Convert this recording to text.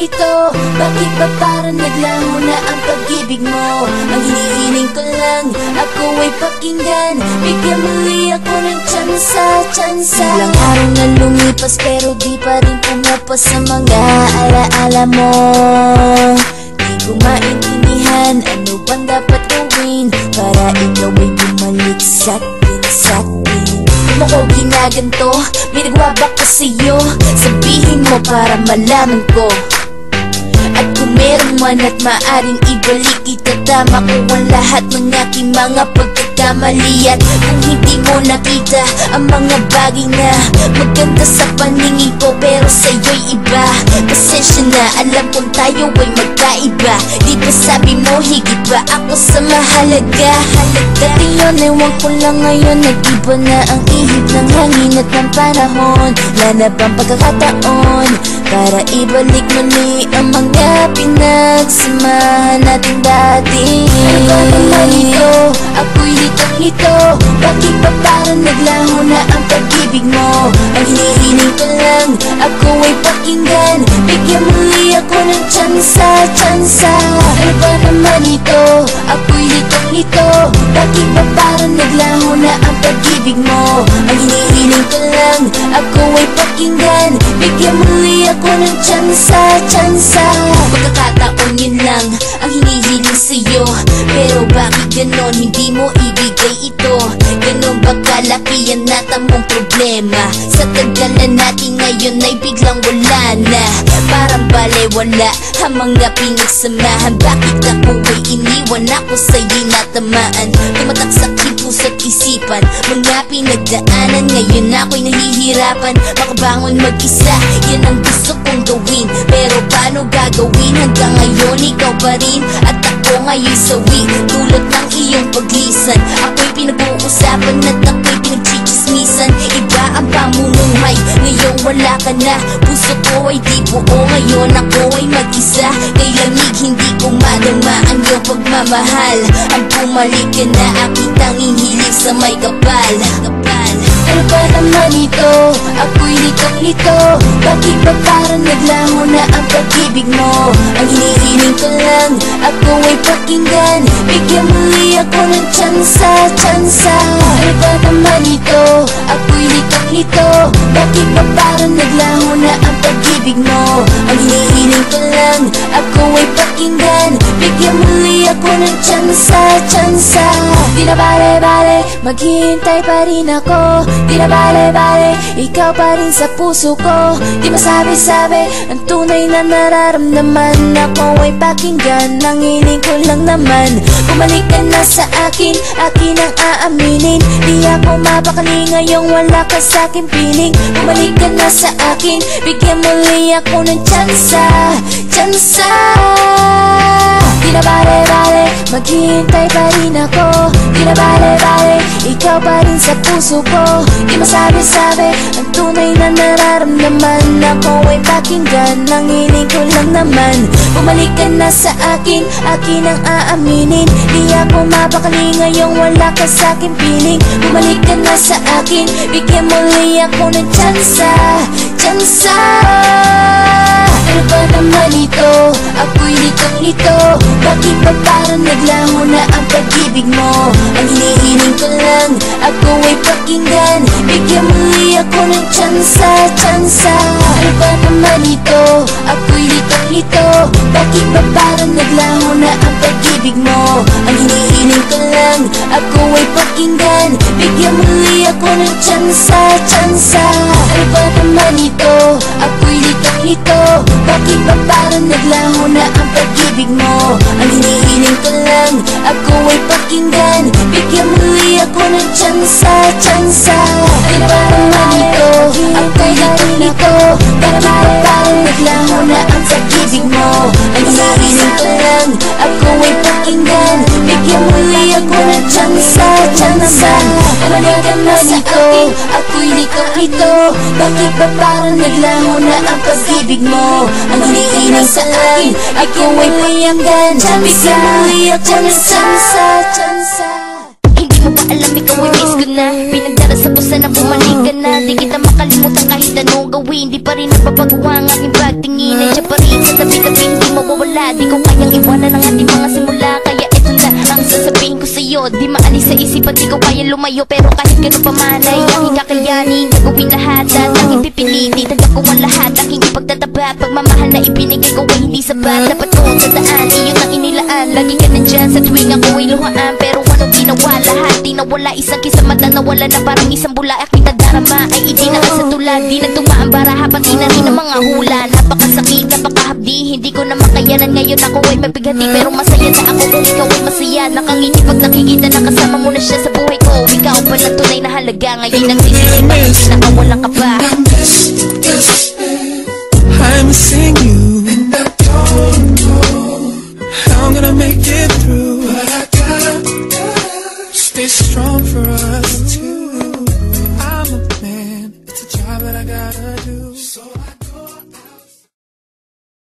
ito? Bakit ba parang naglaho na ang pag-ibig mo? Ang hinihiling ko lang, ako ay pakinggan. Bigyan muli ako ng tsansa. Ilang araw na lumipas pero di pa rin pumapa sa mga alaala mo. Di ko maintindihan ano bang dapat gawin para ikaw ay bumalik sa'kin. Di mo ko ginaganto, may nagwa ba ko sa'yo? Sabihin mo para malaman ko. At kung meron man at maaring ibalik, itatama ko ang lahat ng aking mga pagkakamali. At kung hindi mo nakita ang mga bagay na maganda sa paningin ko pero sa'yo'y iba, pasensya na, alam kong tayo ay magkaiba. Di ba sabi mo higit ba ako sa mahalaga? Dati yun, ewan ko lang ngayon, nag-iba na ang ihip ng hangin at ng panahon. Wala na bang pagkakataon para ibalik muli ang mga pinagsamahan natin dati? Ano ba naman ito? Ako'y litong-lito. Bakit ba parang naglaho na ang pag-ibig mo? Ang hinihiling ko lang, ako ay pakinggan. Bigyan muli ako ng tsansa. Ano ba naman ito? Ako'y litong-lito. Bakit ba parang naglaho na ang pag-ibig mo? Ang hinihiling ko lang, ako ay pakinggan. Bigyan muli ako ng tsansa. Pagkakataon yun lang ang hinihiling sa'yo, pero bakit ganon hindi mo ibigay ito? Ganon ba kalaki ang natamong problema? Sa tagal na natin ngayon ay biglang wala na. Parang balewala ang mga pinagsamahan. Bakit ako ay iniwan? Ako sa'yo'y natamaan. Tumatak sa puso't isipan mga pinagdaanan. Ngayon ako'y nahihirapan makabangon mag-isa. Yan ang gusto kong gawin, pero paano gagawin? Hanggang ngayon ikaw pa rin at ako ngayon sawi. Dulot ng iyong paglisan, ako'y pinag-uusapan at ako'y pinagchichismisan. Iba ang pamumuhay, ngayon wala ka na. Puso ko ay di buo, ngayon ako ay mag-isa. Kay lamig hindi ko madama ang iyong pagmamahal. Ang bumalik ka na aking tanging hiling sa may kapal. Ano ba naman ito? Ako'y litong-lito. Bakit ba parang naglaho na ang pag-ibig mo? Ang hinihiling ko lang, ako ay pakinggan. Bigyan muli ako ng tsansa. Ano ba naman ito? Ako'y litong-lito. Bakit ba parang naglaho na ang pag-ibig mo? Ang hinihiling ko lang, ako ay pakinggan. Bigyan muli ako ng tsansa. Di na bale-bale, maghihintay pa rin ako. Di na bale-bale, ikaw pa rin sa puso ko. Di masabi-sabi ang tunay na nararamdaman. Ako ay pakinggan, ang hiling ko lang naman. Bumalik ka na sa akin, akin ang aaminin. Di ako mapakali ngayong wala ka sa akin piling. Bumalik ka na sa akin, bigyan muli ako ng tsansa. Di na bale-bale, maghihintay pa rin ako. Di na bale-bale, ikaw pa rin sa puso ko. Di masabi-sabi ang tunay na nararamdaman. Ako ay pakinggan, ang hiling ko lang naman. Bumalik ka na sa akin, akin ang aaminin. Di ako mapakali ngayong wala ka sa akin piling. Bumalik ka na sa akin, bigyan muli ako ng tsansa. Ano ba naman ito? Ako'y litong-lito. Bakit ba parang naglaho na ang pag-ibig mo? Ang hinihiling ko lang, ako ay pakinggan. Bigyan muli ako ng tsansa. Ano ba naman ito? Ako'y litong-lito. Bakit ba parang naglaho na ang pag-ibig mo? Ang hinihiling ko lang, ako ay pakinggan. Bigyan muli ako ng tsansa. Ano ba naman ito? Ako'y litong-lito. Bakit ba parang naglaho na ang pag-ibig mo? Ang hinihiling ko lang, ako ay pakinggan. Bigyan muli ako ng tsansa. Ano ba naman ito? Ako'y litong-lito. Bakit ba parang naglaho na ang pag-ibig mo? Ang hinihiling ko lang, ako ay pakinggan. Bigyan muli ako ng tsansa. Ano ba naman ito? Ako'y litong-lito. Bakit ba parang naglaho na ang pag-ibig mo? Ang hinihiling sa akin, ako ay pakinggan. Bigyan muli ako ng tsansa. Hindi mo ba alam ikaw ay miss ko na? Pinagdarasal ko sana bumalik ka na. Di kita makalimutan kahit anong gawin. Di pa rin nagbabago ang aking pagtingin. Nandiyan pa rin sa tabi mawawala. Di ko kayang iwanan ang ating mga simula, kaya eto na ang sasabihin ko sa'yo. Di maalis sa isipan, di ko kayang lumayo, pero kahit ganun pa man ay aking kakayanin. Gagawin lahat at aking pipilitin. Tanggap ko ang lahat, aking ipagtatapat. Pagmamahal na ibinigay ko ay hindi sapat. Dapat ko ang tandaan, iyon ang inilaan. Lagi ka nandyan sa tuwing ako ay luhaan. Pero anong ginawa, lahat di nawala. Isang kisang mata nawala na parang isang bula. Aking nadarama ay idinaan sa tulad. Di nagtuma ang baraha, pati na rin ang mga hula. Napakasakit, napakahabdi, hindi ko na makayanan. Ngayon ako ay mabighati, pero masaya na ako kung ikaw ay masaya. Nakangiti pag nakikita na kasama mo na siya sa buhay ko. Ikaw pa ng tunay na halaga. Ngayon ang sisisi pa, nakawalan ka pa.